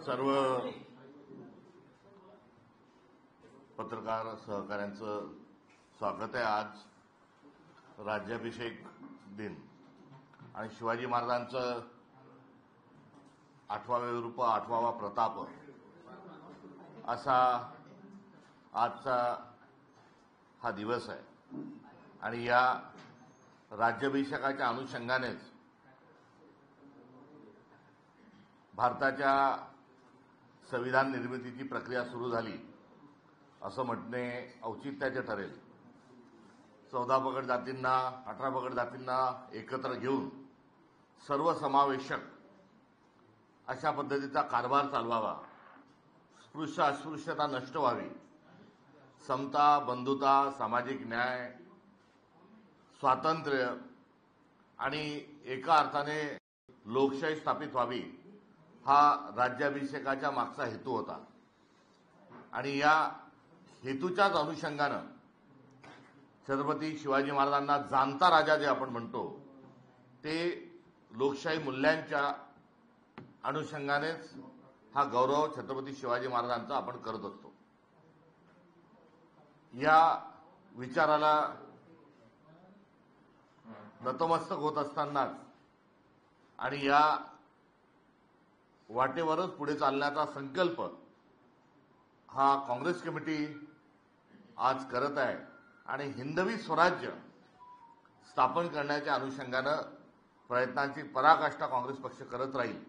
सर्व पत्रकार सहकाऱ्यांचं स्वागत आहे। आज राज्याभिषेक दिन आणि शिवाजी महाराजांचं 8वा विरूप 8वा प्रताप असा आजचा हा दिवस आहे आणि या राज्याभिषेकाच्या अनुषंगानेच भारताच्या संविधान निर्मितीची प्रक्रिया सुरू झाली असं म्हणणे औचित्याचे ठरेल। 14 पगड जातींना 18 पगड जातींना एकत्र घेऊन सर्वसमावेशक अशा पद्धतीचा कारभार चालवावा, स्पृश्य अस्पृश्यता नष्ट व्हावी, समता बंधुता सामाजिक न्याय स्वातंत्र्य आणि एका अर्थाने लोकशाही स्थापित व्हावी हा राज्याभिषेकाच्या मागचा हेतू होता। आणि या हेतूच्याच अनुषंगानं छत्रपती शिवाजी महाराजांना जाणता राजा जे आपण म्हणतो ते लोकशाही मूल्यांच्या अनुषंगानेच हा गौरव छत्रपती शिवाजी महाराजांचा आपण करत असतो। या विचाराला नतमस्तक होत असतानाच आणि या वाटेवरच पुढे चालण्याचा संकल्प हा काँग्रेस कमिटी आज करत आहे आणि हिंदवी स्वराज्य स्थापन करण्याच्या अनुषंगानं प्रयत्नांची पराकाष्ठा काँग्रेस पक्ष करत राहील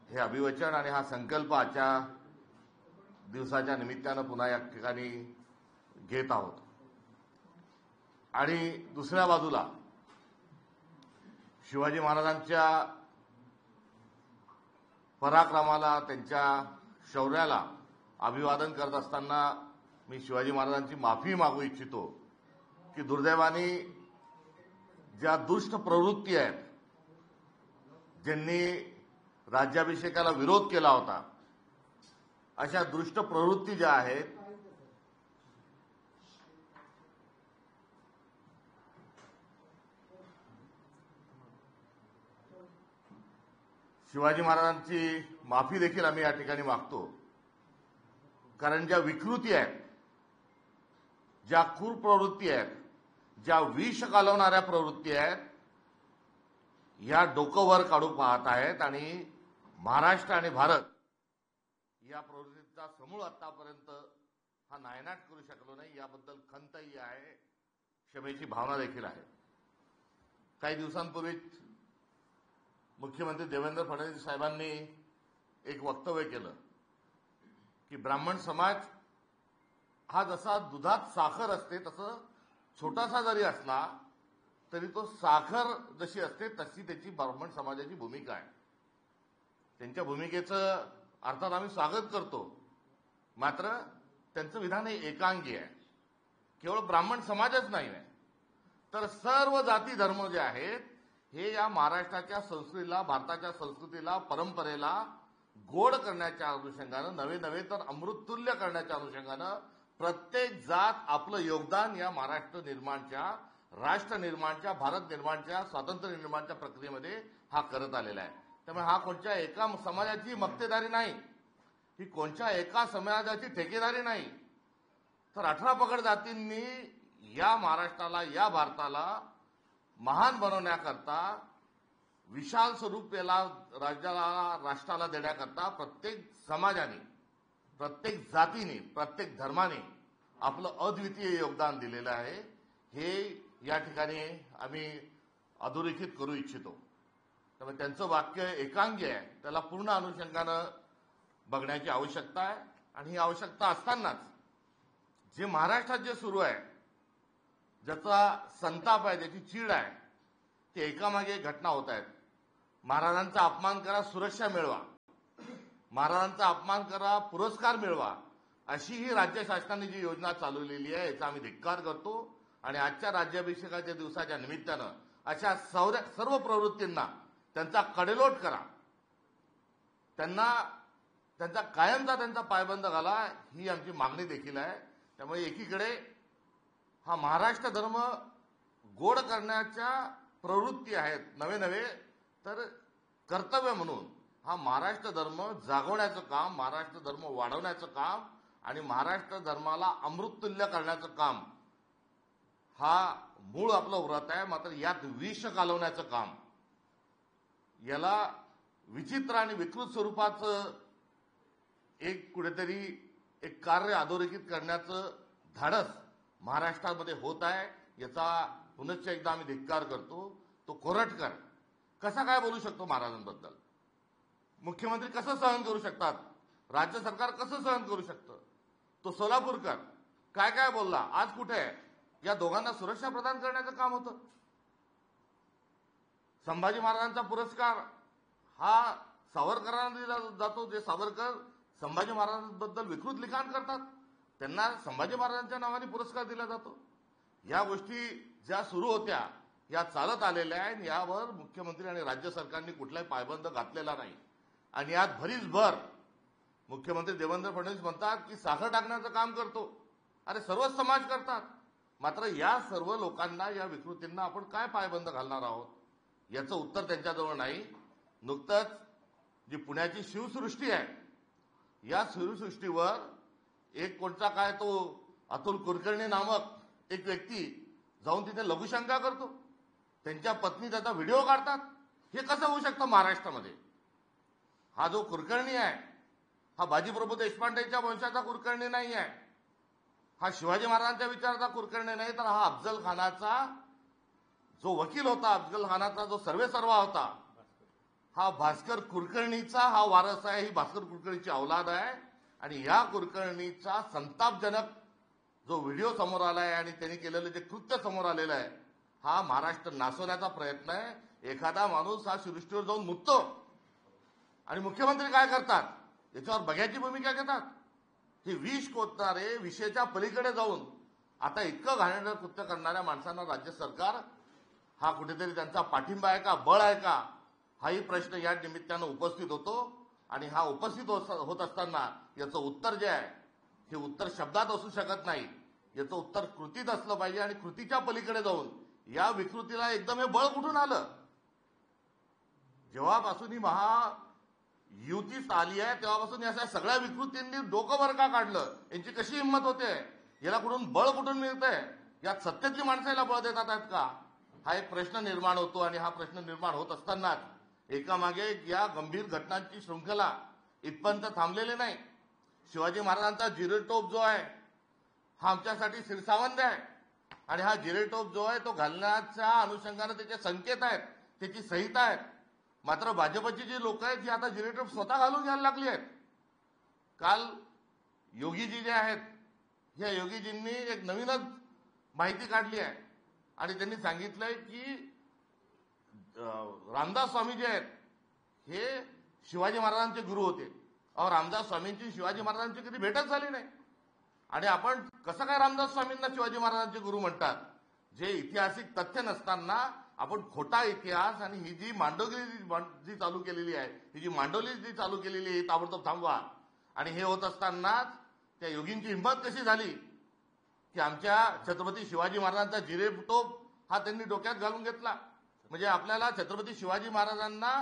हे अभिवचन आणि हा संकल्प आजच्या दिवसाच्या निमित्तानं पुन्हा या ठिकाणी घेत आहोत। आणि दुसऱ्या बाजूला शिवाजी महाराजांच्या पराक्रमाला त्यांच्या शौर्याला अभिवादन करत असताना मी शिवाजी महाराजांची माफी मागू इच्छितो की दुर्दैवाने ज्या दुष्ट प्रवृत्ती आहेत, ज्यांनी राज्याभिषेकाला विरोध केला होता, अशा दुष्ट प्रवृत्ती ज्या आहेत शिवाजी महाराजांची माफी देखील आम्ही या ठिकाणी मागतो। कारण ज्या विकृती आहेत, ज्या क्रूर प्रवृत्ती आहेत, ज्या विष घालवणाऱ्या प्रवृत्ती आहेत, या डोकं वर काढू पाहत आहेत आणि महाराष्ट्र आणि भारत या प्रवृत्तीचा समूळ आतापर्यंत हा नायनाट करू शकलो नाही, याबद्दल खंतही आहे, क्षमेची भावना देखील आहे। काही दिवसांपूर्वीच मुख्यमंत्री देवेंद्र फडणवीस साहेबांनी एक वक्तव्य केलं की ब्राह्मण समाज हा जसा दुधात साखर असते तसं छोटासा जरी असला तरी तो साखर जशी असते तशी त्याची ब्राह्मण समाजाची भूमिका आहे। त्यांच्या भूमिकेचं अर्थात आम्ही स्वागत करतो, मात्र त्यांचं विधान हे एकांगी आहे। केवळ ब्राह्मण समाजच नाही आहे तर सर्व जाती धर्म जे आहेत हे या महाराष्ट्राच्या संस्कृतीला, भारताच्या संस्कृतीला, परंपरेला गोड करण्याच्या अनुषंगानं, नवे नवे तर अमृततुल्य करण्याच्या अनुषंगानं प्रत्येक जात आपलं योगदान या महाराष्ट्र निर्माणच्या, राष्ट्र निर्माणच्या, भारत निर्माणच्या, स्वातंत्र्य निर्माणच्या प्रक्रियेमध्ये हा करत आलेला आहे। त्यामुळे हा कोणत्या एका समाजाची मक्तेदारी नाही, ही कोणत्या एका समाजाची ठेकेदारी नाही, तर 18 पगड जातींनी या महाराष्ट्राला, या भारताला महान बनवण्याकरता, विशाल स्वरूप याला राज्याला, राष्ट्राला देण्याकरता प्रत्येक समाजाने, प्रत्येक जातीने, प्रत्येक धर्माने आपलं अद्वितीय योगदान दिलेलं आहे। हे या ठिकाणी आम्ही अधोरेखित करू इच्छितो। त्यामुळे त्यांचं वाक्य एकांगी आहे, त्याला पूर्ण अनुषंगानं बघण्याची आवश्यकता आहे। आणि ही आवश्यकता असतानाच जे महाराष्ट्रात जे सुरू आहे, ज्याचा संताप आहे, ज्याची चीड आहे, ते एकामागे एक घटना होत आहेत। महाराजांचा अपमान करा, सुरक्षा मिळवा, महाराजांचा अपमान करा, पुरस्कार मिळवा, अशी ही राज्य शासनाने जी योजना चालवलेली आहे याचा आम्ही धिक्कार करतो। आणि आजच्या राज्याभिषेकाच्या दिवसाच्या निमित्तानं अशा सर्व प्रवृत्तींना त्यांचा कडेलोट करा, त्यांचा कायमचा त्यांचा पायबंद घाला, ही आमची मागणी देखील आहे। त्यामुळे एकीकडे हा महाराष्ट्र धर्म गोड करण्याच्या प्रवृत्ती आहेत, नवे नवे तर कर्तव्य म्हणून हा महाराष्ट्र धर्म जागवण्याचं काम, महाराष्ट्र धर्म वाढवण्याचं काम आणि महाराष्ट्र धर्माला अमृततुल्य करण्याचं काम हा मूळ आपलं व्रत आहे. मात्र यात विष घालवण्याचं काम, याला विचित्र आणि विकृत स्वरूपाचं एक कुठेतरी एक कार्य अधोरेखित करण्याचं धाडस महाराष्ट्रामध्ये होत आहे. याचा पुनश्च एकदा आम्ही धिक्कार करतो. तो कोरटकर कसा काय बोलू शकतो महाराजांबद्दल? मुख्यमंत्री कसं सहन करू शकतात? राज्य सरकार कसं सहन करू शकतं? तो सोलापूरकर काय काय बोलला, आज कुठे आहे? या दोघांना सुरक्षा प्रदान करण्याचं काम होतं. संभाजी महाराजांचा पुरस्कार हा सावरकरांना दिला जातो. जे सावरकर संभाजी महाराजांबद्दल विकृत लिखाण करतात त्यांना संभाजी महाराजांच्या नावाने पुरस्कार दिला जातो. या गोष्टी ज्या सुरू होत्या या चालत आलेल्या आहेत. यावर मुख्यमंत्री आणि राज्य सरकारने कुठलाही पायबंद घातलेला नाही. आणि यात भरीसभर मुख्यमंत्री देवेंद्र फडणवीस म्हणतात की साखर टाकण्याचं काम करतो. अरे सर्वच समाज करतात. मात्र या सर्व लोकांना, या विकृतींना आपण काय पायबंद घालणार आहोत याचं उत्तर त्यांच्याजवळ नाही. नुकतंच जी पुण्याची शिवसृष्टी आहे, या शिवसृष्टीवर एक कोणता काय तो अतुल कुलकर्णी नामक एक व्यक्ती जाऊन तिथे लघुशंका करतो. त्यांच्या पत्नी त्याचा व्हिडिओ काढतात. हे कसं होऊ शकतं महाराष्ट्रामध्ये? हा जो कुलकर्णी आहे हा बाजीप्रभू देशपांडेच्या वंशाचा कुलकर्णी नाही आहे. हा शिवाजी महाराजांच्या विचाराचा कुलकर्णी नाही, तर हा अफजल खानाचा जो वकील होता, अफजल खानाचा जो सर्वेसर्वा होता, हा भास्कर कुलकर्णीचा हा वारस आहे. ही भास्कर कुलकर्णीची औलाद आहे. आणि या कुलकर्णीचा संतापजनक जो व्हिडिओ समोर आलाय आणि त्यांनी केलेलं जे कृत्य समोर आलेलं आहे, हा महाराष्ट्र नासवण्याचा प्रयत्न आहे. एखादा माणूस हा सृष्टीवर जाऊन मुततो आणि मुख्यमंत्री काय करतात? याच्यावर बघ्याची भूमिका घेतात. हे विष कोतणारे, विषयाच्या पलीकडे जाऊन आता इतकं घाणेरडं कृत्य करणाऱ्या माणसांना राज्य सरकार हा कुठेतरी त्यांचा पाठिंबा आहे का, बळ आहे का, हाही प्रश्न या निमित्तानं उपस्थित होतो. आणि हा उपस्थित होत असताना याचं उत्तर जे आहे हे उत्तर शब्दात असू शकत नाही. याचं उत्तर कृतीत असलं पाहिजे. आणि कृतीच्या पलीकडे जाऊन या विकृतीला एकदम हे बळ कुठून आलं? जेव्हापासून ही महायुती आली आहे तेव्हापासून या सगळ्या विकृतींनी डोकं वर का काढलं? यांची कशी हिंमत होते? याला कुठून बळ कुठून मिळतंय? यात सत्तेतली माणसं याला बळ देतात आहेत का? हा एक प्रश्न निर्माण होतो. आणि हा प्रश्न निर्माण होत असतानाच एकामागे या गंभीर घटनांची शृंखला इथपर्यंत थांबलेली नाही. शिवाजी महाराजांचा जिरेटोप जो आहे हा आमच्यासाठी शिरसावंद आहे. आणि हा जिरेटोप जो आहे तो घालण्याच्या अनुषंगाने त्याचे संकेत आहेत, त्याची संहिता आहेत. मात्र भाजपची जी लोक आहेत जी आता जिरेटोप स्वतः घालून घ्यायला लागली आहेत. काल योगीजी जे आहेत, या योगीजींनी एक नवीनच माहिती काढली आहे. आणि त्यांनी सांगितलंय की रामदास स्वामी जे आहेत हे शिवाजी महाराजांचे गुरु होते. अहो, रामदास स्वामींची शिवाजी महाराजांची कधी भेटच झाली नाही. आणि आपण कसं काय रामदास स्वामींना शिवाजी महाराजांचे गुरु म्हणतात? जे ऐतिहासिक तथ्य नसताना आपण खोटा इतिहास आणि ही जी मांडोगिरी जी चालू केलेली आहे, ही जी मांडोली जी चालू केलेली आहे ताबडतोब थांबवा. आणि हे होत असतानाच त्या योगींची हिंमत कशी झाली की आमच्या छत्रपती शिवाजी महाराजांचा जिरेटोप हा त्यांनी डोक्यात घालून घेतला. म्हणजे आपल्याला छत्रपती शिवाजी महाराजांना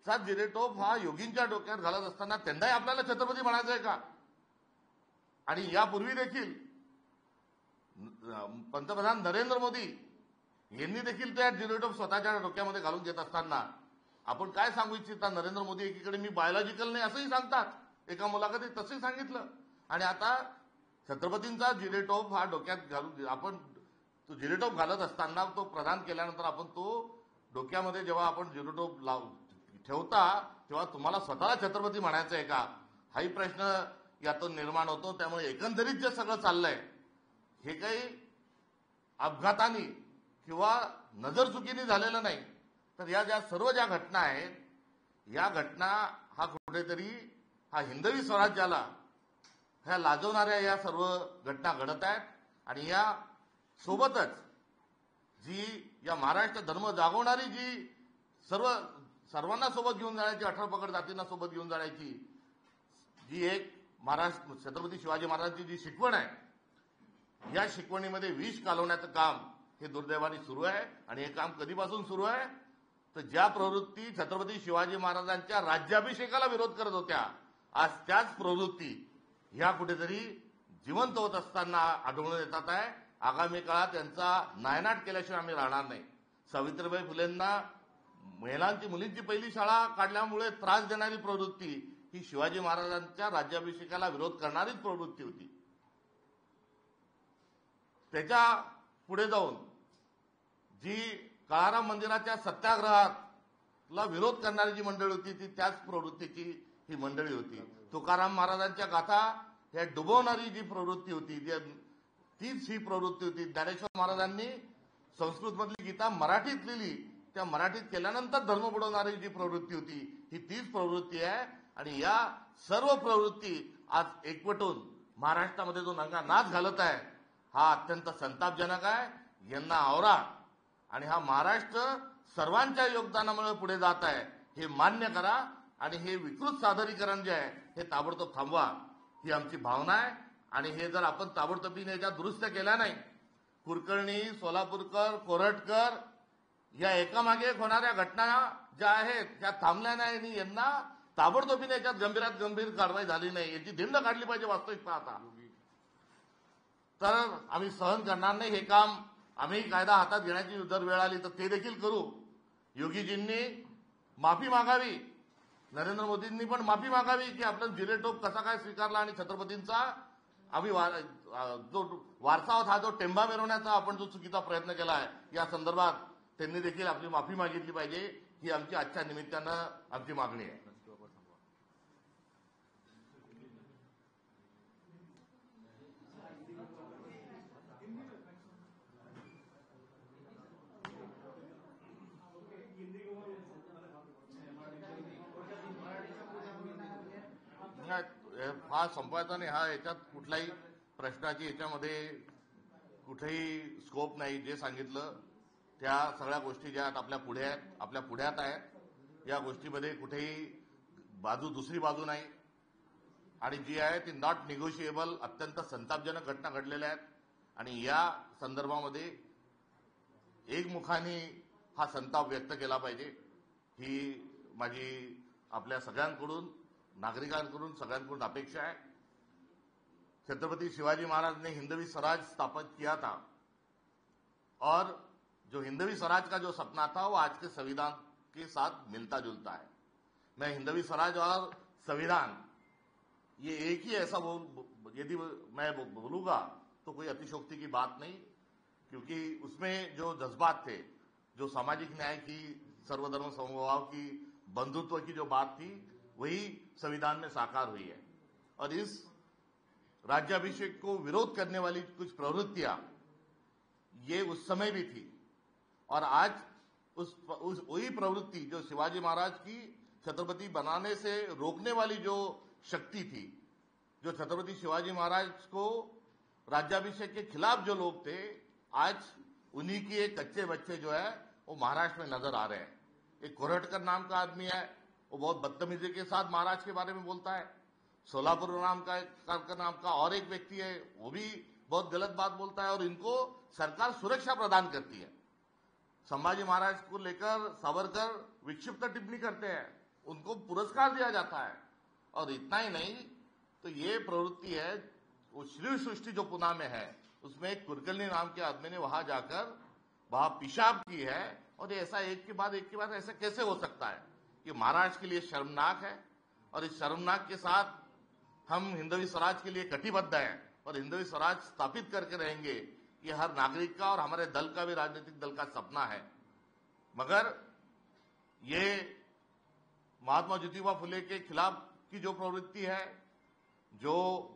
चा जिरेटोप हा योगींच्या डोक्यात घालत असताना त्यांनाही आपल्याला छत्रपती म्हणायचं आहे का? आणि यापूर्वी देखील पंतप्रधान नरेंद्र मोदी यांनी देखील त्या जिरेटोप स्वतःच्या डोक्यामध्ये घालून घेत असताना आपण काय सांगू इच्छिता? नरेंद्र मोदी एकीकडे मी बायोलॉजिकल नाही असंही सांगतात, एका मुलाखतीत तसंही सांगितलं. आणि आता छत्रपतींचा जिरेटोप हा डोक्यात घालून आपण तो जिरेटोप घालत असताना तो प्रदान केल्यानंतर आपण तो डोक्यामध्ये जेव्हा आपण जिरेटोप ठेवता तेव्हा तुम्हाला स्वतःला छत्रपती म्हणायचं आहे का? हाही प्रश्न यातून निर्माण होतो. त्यामुळे एकंदरीत जे सगळं चाललंय हे काही अपघाताने किंवा नजरचुकीने झालेलं नाही. तर या सर्व ज्या घटना आहेत, या घटना हा कुठेतरी हा हिंदवी स्वराज्याला ह्या लाजवणाऱ्या या सर्व घटना घडत आहेत. आणि या सोबतच जी या महाराष्ट्र धर्म जागवणारी जी सर्वांना सोबत घेऊन जाण्याची, 18 पगड जातींना सोबत घेऊन जाण्याची जी एक महाराष्ट्र छत्रपती शिवाजी महाराजांची जी शिकवण आहे, या शिकवणीमध्ये विष घालवण्याचं काम हे दुर्दैवाने सुरू आहे. आणि हे काम कधीपासून सुरू आहे तर ज्या प्रवृत्ती छत्रपती शिवाजी महाराजांच्या राज्याभिषेकाला विरोध करत होत्या, आज त्याच प्रवृत्ती ह्या कुठेतरी जिवंत होत असताना आढळून येतात आहे. आगामी काळात त्यांचा नायनाट केल्याशिवाय आम्ही राहणार नाही. सावित्रीबाई फुलेंना मुलींची पहिली शाळा काढल्यामुळे त्रास देणारी प्रवृत्ती ही शिवाजी महाराजांच्या राज्याभिषेकाला विरोध करणारीच प्रवृत्ती होती. त्याच्या पुढे जाऊन जी काळाराम मंदिराच्या सत्याग्रहाला विरोध करणारी जी मंडळी होती ती त्याच प्रवृत्तीची ही मंडळी होती. तुकाराम महाराजांच्या गाथा ह्या डुबवणारी जी प्रवृत्ती होती तीच ही प्रवृत्ती होती. ज्ञानेश्वर महाराजांनी संस्कृतमधली गीता मराठीत लिहिली, त्या मराठीत केल्यानंतर धर्म बुडवणारी जी प्रवृत्ती होती ही तीच प्रवृत्ती आहे. आणि या सर्व प्रवृत्ती आज एकवटून महाराष्ट्रामध्ये जो नंगा नाच घालत आहे हा अत्यंत संतापजनक आहे. यांना आवरा आणि हा महाराष्ट्र सर्वांच्या योगदानामुळे पुढे जात आहे हे मान्य करा आणि हे विकृत सादरीकरण जे आहे हे ताबडतोब थांबवा ही आमची भावना आहे. आणि हे जर आपण ताबडतोबीने याच्या दुरुस्त्या केल्या नाही, कुलकर्णी, सोलापूरकर, कोरटकर या एकामागे एक होणाऱ्या घटना ज्या आहेत त्या थांबल्या नाही आणि यांना ताबडतोबीने याच्यात गंभीरात गंभीर कारवाई झाली नाही याची धिंड काढली पाहिजे वास्तविक पाहता, तर आम्ही सहन करणार नाही. हे काम आम्ही कायदा हातात घेण्याची जर वेळ आली तर ते देखील करू. योगीजींनी माफी मागावी, नरेंद्र मोदींनी पण माफी मागावी की आपण जिरेटोप कसा काय स्वीकारला आणि छत्रपतींचा आम्ही जो वारसा होता हा जो टेंबा मिरवण्याचा आपण जो चुकीचा प्रयत्न केला आहे या संदर्भात त्यांनी देखील आपली माफी मागितली पाहिजे ही आमची आजच्या निमित्तानं आमची मागणी आहे. हा संपवायचा नाही, हा याच्यात कुठलाही प्रश्नाची याच्यामध्ये कुठेही स्कोप नाही. जे सांगितलं त्या सगळ्या गोष्टी ज्या आपल्या पुढे आहेत, आपल्या पुढ्यात आहेत, या गोष्टीमध्ये कुठेही दुसरी बाजू नाही आणि जी आहे ती नॉट निगोशिएबल. अत्यंत संतापजनक घटना घडलेल्या आहेत आणि या संदर्भामध्ये एकमुखाने हा संताप व्यक्त केला पाहिजे ही माझी आपल्या सगळ्यांकडून, नागरिकांकडून, सगळ्यांकडून अपेक्षा है. छत्रपति शिवाजी महाराज ने हिंदवी स्वराज स्थापित किया था और जो हिंदवी स्वराज का जो सपना था वो आज के संविधान के साथ मिलता जुलता है. मैं हिंदवी स्वराज और संविधान ये एक ही ऐसा यदि मैं बोलूंगा तो कोई अतिशोक्ति की बात नहीं, क्योंकि उसमें जो जज्बात थे, जो सामाजिक न्याय की, सर्वधर्म समभाव की, बंधुत्व की जो बात थी वही संविधान में साकार हुई है. और इस राज्याभिषेक को विरोध करने वाली कुछ प्रवृत्तियां ये उस समय भी थी और आज उस वही प्रवृत्ति जो शिवाजी महाराज की छत्रपति बनाने से रोकने वाली जो शक्ति थी, जो छत्रपति शिवाजी महाराज को राज्याभिषेक के खिलाफ जो लोग थे, आज उन्हीं के एक कच्चे बच्चे जो है वो महाराष्ट्र में नजर आ रहे हैं. एक कोरटकर नाम का आदमी है, वो बहुत बदतमीजी के साथ महाराज के बारे में बोलता है. सोलापुर नाम का और एक व्यक्ति है, वो भी बहुत गलत बात बोलता है और इनको सरकार सुरक्षा प्रदान करती है. संभाजी महाराज को लेकर सावरकर विक्षिप्त टिप्पणी करते हैं, उनको पुरस्कार दिया जाता है. और इतना ही नहीं तो ये प्रवृत्ति है, वो श्री सृष्टि जो पुणे में है उसमें एक कुलकर्णी नाम के आदमी ने वहां जाकर वहां पेशाब की है. और ऐसा एक के बाद ऐसा कैसे हो सकता है? ये महाराष्ट्र के लिए शर्मनाक है और इस शर्मनाक के साथ हम हिंदवी स्वराज के लिए कटिबद्ध हैं और हिंदवी स्वराज स्थापित करके रहेंगे. ये हर नागरिक का और हमारे दल का भी, राजनीतिक दल का सपना है. मगर ये महात्मा ज्योतिबा फुले के खिलाफ की जो प्रवृत्ति है, जो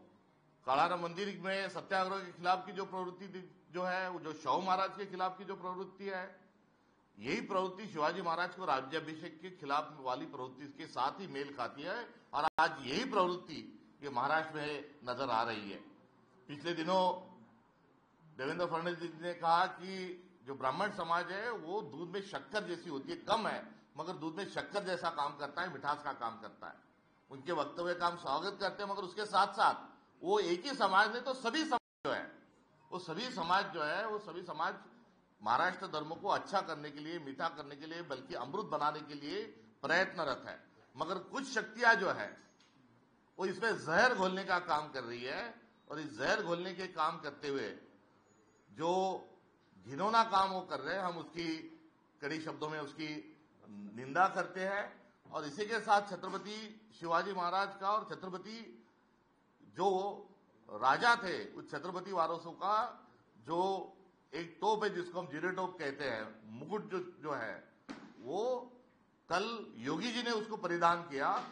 कालाराम मंदिर में सत्याग्रह के खिलाफ की जो प्रवृत्ति जो है, जो शाहू महाराज के खिलाफ की जो प्रवृत्ति है, यही प्रवृत्ति शिवाजी महाराज को राज्याभिषेक के खिलाफ वाली प्रवृत्ति के साथ ही मेल खाती है. और आज यही प्रवृत्ति ये महाराष्ट्र में नजर आ रही है. पिछले दिनों देवेंद्र फडणवीस जी ने कहा कि जो ब्राह्मण समाज है वो दूध में शक्कर जैसी होती है, कम है मगर दूध में शक्कर जैसा काम करता है, मिठास का काम करता है. उनके वक्तव्य का हम स्वागत करते हैं, मगर उसके साथ साथ वो एक ही समाज नहीं तो सभी समाज जो है वो सभी समाज महाराष्ट्र धर्म को अच्छा करने के लिए, मीठा करने के लिए, बल्कि अमृत बनाने के लिए प्रयत्नरत है। मगर कुछ शक्तियां जो है वो इसमें जहर घोलने का काम कर रही है, और इस जहर घोलने के काम करते हुए जो घिनौना काम वो कर रहे हैं, हम उसकी कड़ी शब्दों में उसकी निंदा करते हैं। और इसी के साथ छत्रपति शिवाजी महाराज का और छत्रपति जो राजा थे उस छत्रपति वारसों का जो एक टोप है, जिसको हम जीरे टोप कहते हैं, मुकुट जो है, वो कल योगी जी ने उसको परिधान किया,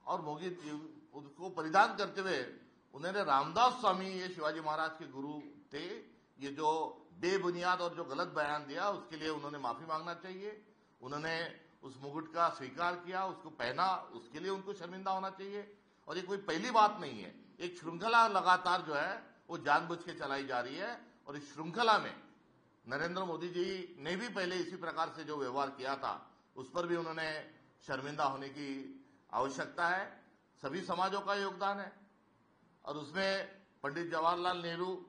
और मोगी उसको परिधान करते हुए उन्होंने रामदास स्वामी, ये शिवाजी महाराज के गुरु थे, ये जो बेबुनियाद और जो गलत बयान दिया उसके लिए उन्होंने माफी मांगना चाहिए। उन्होंने उस मुकुट का स्वीकार किया, उसको पहना, उसके लिए उनको शर्मिंदा होना चाहिए। और ये कोई पहली बात नहीं है, एक श्रृंखला लगातार जो है वो जानबूझ के चलाई जा रही है। और इस श्रृंखला में नरेंद्र मोदी जी ने भी पहले इसी प्रकार से जो व्यवहार किया था उस पर भी उन्होंने शर्मिंदा होने की आवश्यकता है। सभी समाजों का योगदान है, और उसमें पंडित जवाहरलाल नेहरू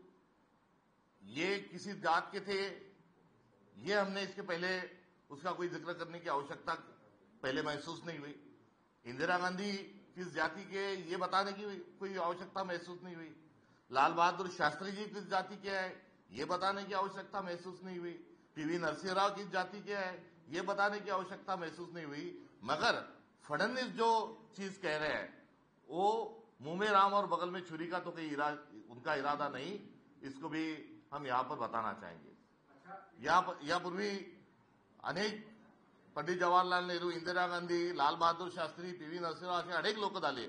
ये किसी जात के थे, ये हमने इसके पहले उसका कोई जिक्र करने की आवश्यकता पहले महसूस नहीं हुई। इंदिरा गांधी किस जाति के, ये बताने की कोई आवश्यकता महसूस नहीं हुई। लाल बहादुर शास्त्री जी किस जाति के हैं, ये बताने की आवश्यकता महसूस नहीं हुई। पीवी नरसिंह राव किस जाति के हैं, ये बताने की आवश्यकता महसूस नहीं हुई। मगर फडणवीस जो चीज कह रहे हैं वो मुंह में राम और बगल में छुरी का तो कोई उनका इरादा नहीं, इसको भी हम यहाँ पर बताना चाहेंगे। या पूर्वी अनेक पंडित जवाहरलाल नेहरू, इंदिरा गांधी, लाल बहादूर शास्त्री, पीवी नरसिंहराव असे अनेक लोक झाले,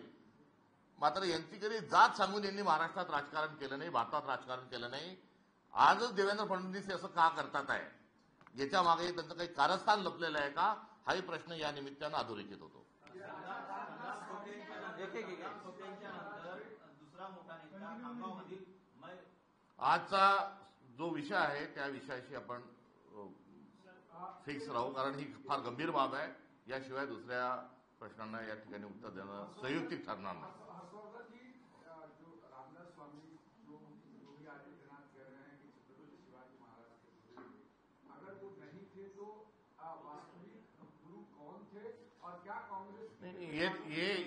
मात्र यांची कधी जात सांगून यांनी महाराष्ट्रात राजकारण केलं नाही, भारतात राजकारण केलं नाही। आजच देवेंद्र फडणवीस असं का करतात आहे, याच्या मागे त्यांचं काही कारस्थान लपलेलं आहे का, हाही प्रश्न या निमित्तानं अधोरेखित होतो। आजचा जो विषय आहे त्या विषयाशी आपण फिक्स राहू, कारण ही फार गंभीर बाब आहे। याशिवाय दुसऱ्या प्रश्नांना या ठिकाणी उत्तर देणं संयुक्तिक ठरणार नाही।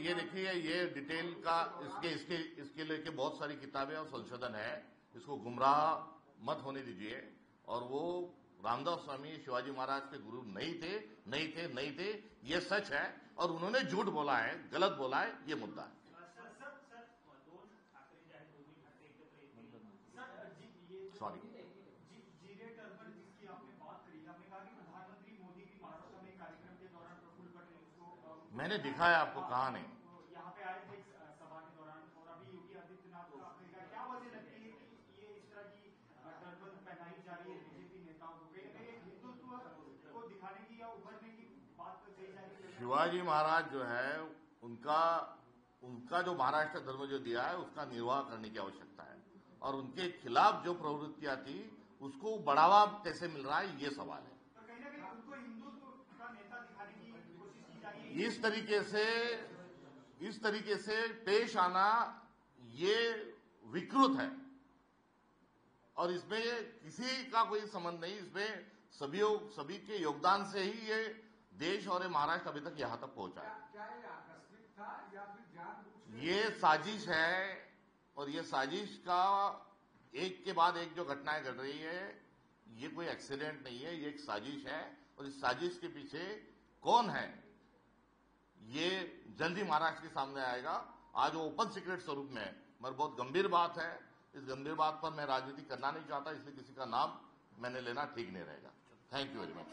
ये देखिए, ये डिटेल का इसके लेके बहुत सारी किताबें और संशोधन है, इसको गुमराह मत होने दीजिए। और वो रामदास स्वामी शिवाजी महाराज के गुरु नहीं थे, ये सच है, और उन्होंने झूठ बोला है, गलत बोला है, ये मुद्दा है। सॉरी, मैंने दिखाया आपको, कहा नहीं। यहाँ पे आए थे सभा के दौरान, और अभी योगी आदित्यनाथ का क्या वजह लगती है कि ये इस तरह की टर्बन पहनाई जा रही है बीजेपी नेताओं को, कहीं हिंदुत्व को दिखाने की या उभरने की बात कही जा रही है? शिवाजी महाराज जो है उनका जो महाराष्ट्र धर्म जो दिया है उसका निर्वाह करने की आवश्यकता है, और उनके खिलाफ जो प्रवृत्तियां थी उसको बढ़ावा कैसे मिल रहा है, ये सवाल है। तो कहीं ना कहीं उनको हिंदुत्व का नेता दिखाने की कोशिश की जा रही है। इस तरीके से पेश आना ये विकृत है, और इसमें किसी का कोई संबंध नहीं, इसमें सभी के योगदान से ही ये देश और ये महाराष्ट्र अभी तक यहां तक पहुंचा है। क्या ये आकस्मिक था या फिर जानबूझ? ये साजिश है, और ये साजिश का एक के बाद एक जो घटनाएं घट रही है, ये कोई एक्सीडेंट नहीं है, ये एक साजिश है। और इस साजिश के पीछे कौन है ये जल्द ही महाराष्ट्र के सामने आएगा। आज वो ओपन सीक्रेट स्वरूप में है, मगर बहुत गंभीर बात है। इस गंभीर बात पर मैं राजनीति करना नहीं चाहता, इसलिए किसी का नाम मैंने लेना ठीक नहीं रहेगा। Thank you very much.